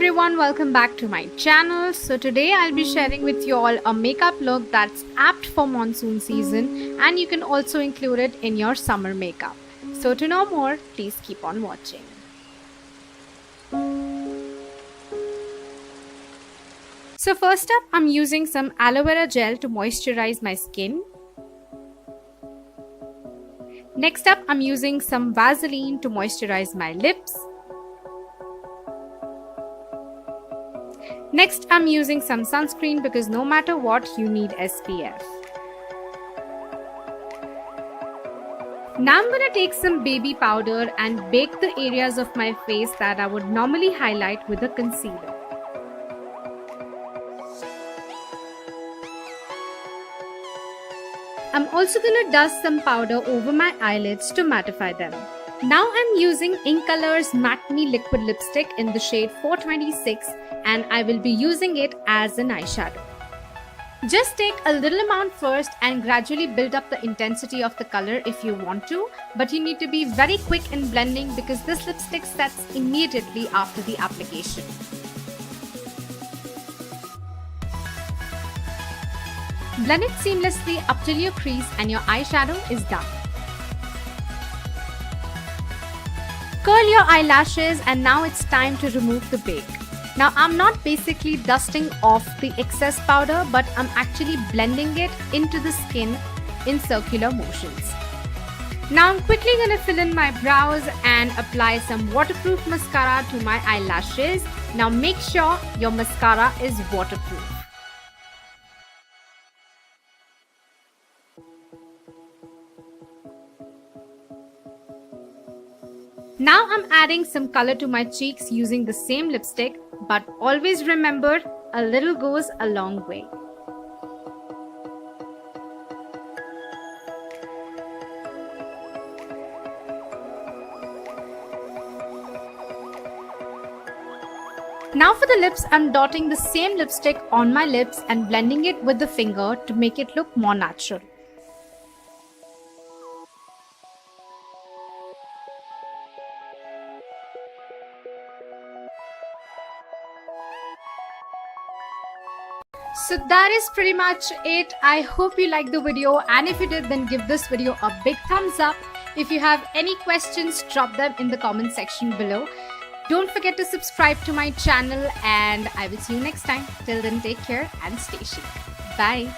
everyone, welcome back to my channel. So today I'll be sharing with you all a makeup look that's apt for monsoon season, and you can also include it in your summer makeup. So to know more, please keep on watching. So first up, I'm using some aloe vera gel to moisturize my skin. Next up, I'm using some Vaseline to moisturize my lips. Next, I'm using some sunscreen because no matter what, you need SPF. Now I'm gonna take some baby powder and bake the areas of my face that I would normally highlight with a concealer. I'm also gonna dust some powder over my eyelids to mattify them. Now I'm using Ink Color's Matte Me Liquid Lipstick in the shade 426, and I will be using it as an eyeshadow. Just take a little amount first and gradually build up the intensity of the color if you want to, but you need to be very quick in blending because this lipstick sets immediately after the application. Blend it seamlessly up till your crease and your eyeshadow is done. Curl your eyelashes, and now it's time to remove the bake. Now I'm not basically dusting off the excess powder, but I'm actually blending it into the skin in circular motions. Now I'm quickly going to fill in my brows and apply some waterproof mascara to my eyelashes. Now make sure your mascara is waterproof. Now I'm adding some color to my cheeks using the same lipstick, but always remember, a little goes a long way. Now for the lips, I'm dotting the same lipstick on my lips and blending it with the finger to make it look more natural. So that is pretty much it. I hope you liked the video, and if you did, then give this video a big thumbs up. If you have any questions, drop them in the comment section below. Don't forget to subscribe to my channel, and I will see you next time. Till then, take care and stay chic. Bye.